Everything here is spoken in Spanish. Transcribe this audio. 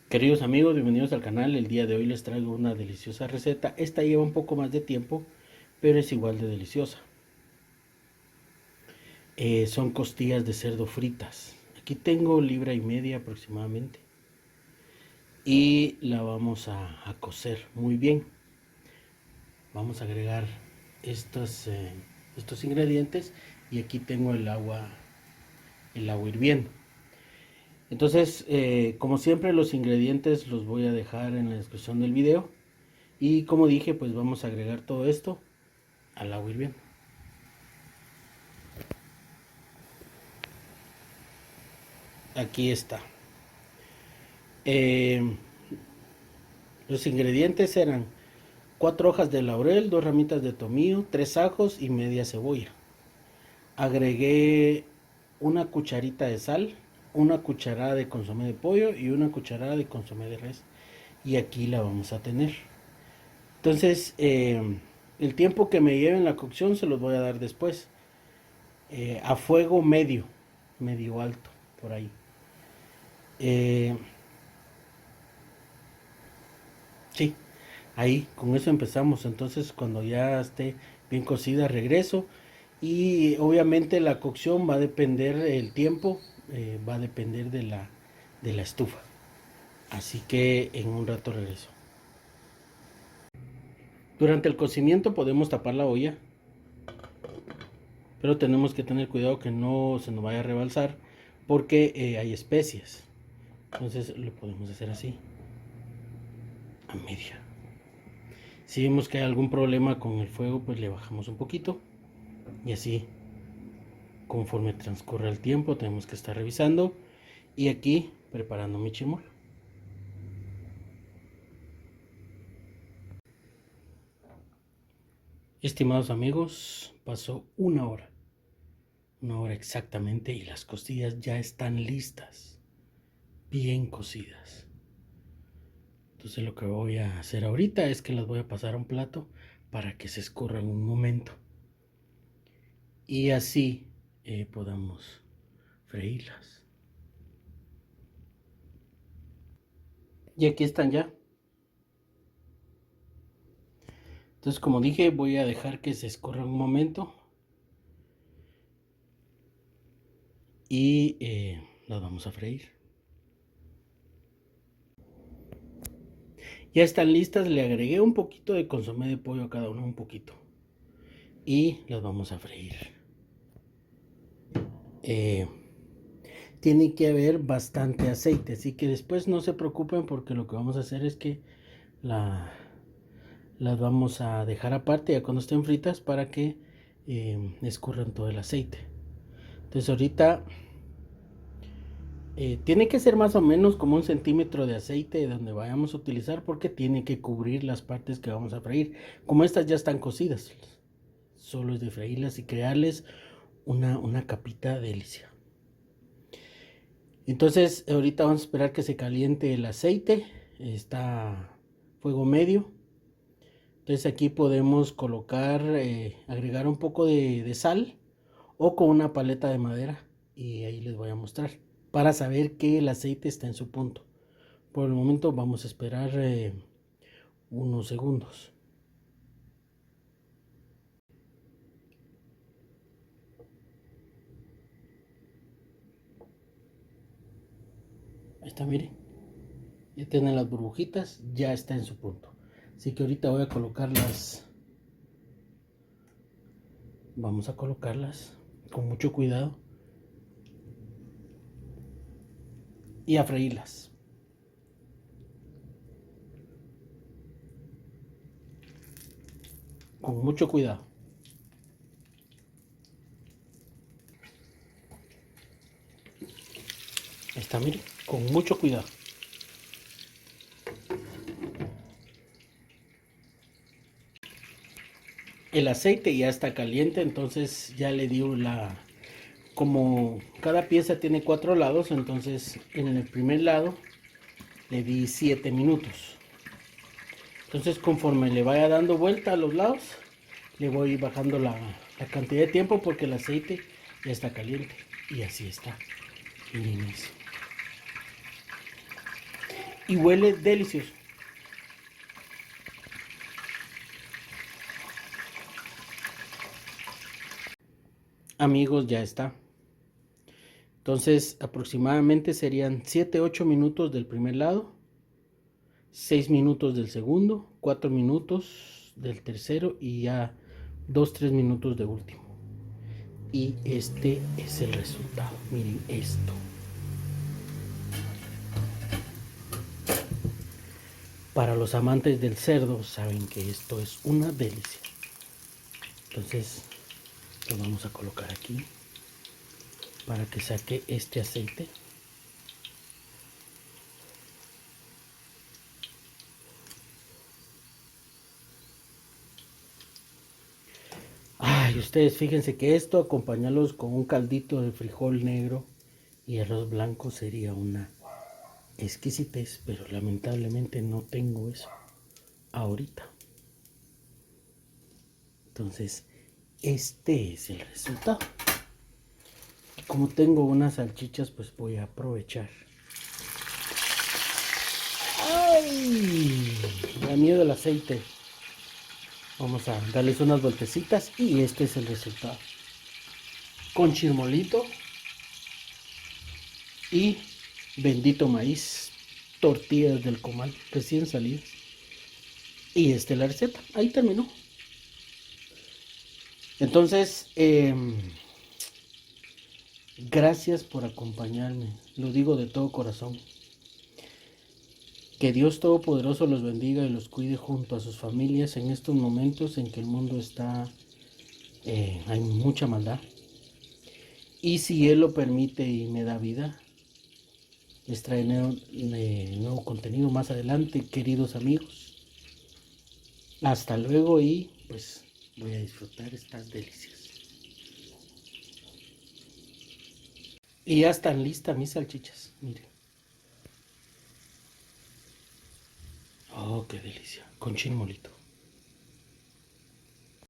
Queridos amigos, bienvenidos al canal. El día de hoy les traigo una deliciosa receta. Esta lleva un poco más de tiempo, pero es igual de deliciosa. Son costillas de cerdo fritas. Aquí tengo libra y media aproximadamente. Y la vamos a cocer muy bien. Vamos a agregar estos ingredientes y aquí tengo el agua hirviendo. Entonces, como siempre, los ingredientes los voy a dejar en la descripción del video. Y como dije, pues vamos a agregar todo esto al agua hirviendo. Aquí está. Eh, los ingredientes eran 4 hojas de laurel, 2 ramitas de tomillo, 3 ajos y media cebolla. Agregué una cucharita de sal, una cucharada de consomé de pollo y una cucharada de consomé de res. Y aquí la vamos a tener. Entonces, el tiempo que me lleve en la cocción se los voy a dar después. A fuego medio, medio alto, por ahí. Eh, sí, ahí, con eso empezamos. Entonces, cuando ya esté bien cocida, regreso. Y obviamente la cocción va a depender, el tiempo va a depender de la estufa. Así que en un rato regreso. Durante el cocimiento podemos tapar la olla, pero tenemos que tener cuidado que no se nos vaya a rebalsar porque hay especias. Entonces lo podemos hacer así, a media. Si vemos que hay algún problema con el fuego, pues le bajamos un poquito. Y así, conforme transcurre el tiempo, tenemos que estar revisando. Y aquí, preparando mi chimol. Estimados amigos, pasó una hora exactamente, y las costillas ya están listas, bien cocidas. Entonces lo que voy a hacer ahorita es que las voy a pasar a un plato para que se escurran un momento. Y así podamos freírlas. Y aquí están ya. Entonces, como dije, voy a dejar que se escurra un momento. Y las vamos a freír. Ya están listas, le agregué un poquito de consomé de pollo a cada uno, un poquito. Y las vamos a freír. Eh, Tiene que haber bastante aceite, así que después no se preocupen porque lo que vamos a hacer es que la, las vamos a dejar aparte ya cuando estén fritas para que escurran todo el aceite. Entonces ahorita tiene que ser más o menos como 1 centímetro de aceite donde vayamos a utilizar porque tiene que cubrir las partes que vamos a freír. Como estas ya están cocidas, solo es de freírlas y crearles una capita delicia. Entonces ahorita vamos a esperar que se caliente el aceite. Está a fuego medio. Entonces aquí podemos colocar, agregar un poco de sal o con una paleta de madera, y ahí les voy a mostrar para saber que el aceite está en su punto. Por el momento vamos a esperar unos segundos. Ahí está, miren, ya tienen las burbujitas, ya está en su punto. Así que ahorita voy a colocarlas, vamos a colocarlas con mucho cuidado y a freírlas con mucho cuidado. Ahí está, miren, con mucho cuidado. El aceite ya está caliente, entonces ya le dio como cada pieza tiene 4 lados, entonces en el primer lado le di 7 minutos. Entonces conforme le vaya dando vuelta a los lados, le voy bajando la cantidad de tiempo porque el aceite ya está caliente. Y así está. Miren eso. y huele delicioso. Amigos, ya está. Entonces aproximadamente serían 7-8 minutos del primer lado, 6 minutos del segundo, 4 minutos del tercero y ya 2-3 minutos de último. Y este es el resultado. Miren esto. Para los amantes del cerdo saben que esto es una delicia. Entonces lo vamos a colocar aquí para que saque este aceite. Ay, ustedes fíjense que esto acompañarlos con un caldito de frijol negro y arroz blanco sería una exquisitez, pero lamentablemente no tengo eso ahorita. Entonces, este es el resultado. Como tengo unas salchichas, pues voy a aprovechar. ¡Ay! Me da miedo el aceite. Vamos a darles unas vueltecitas y este es el resultado. Con chirmolito y bendito maíz, tortillas del comal recién salidas. Y esta es la receta. Ahí terminó. Entonces, gracias por acompañarme. Lo digo de todo corazón. Que Dios Todopoderoso los bendiga y los cuide junto a sus familias en estos momentos en que el mundo está, hay mucha maldad. Y si Él lo permite y me da vida, les trae nuevo contenido más adelante, queridos amigos. Hasta luego y pues voy a disfrutar estas delicias. Y ya están listas mis salchichas, miren. Oh, qué delicia, con chilmolito.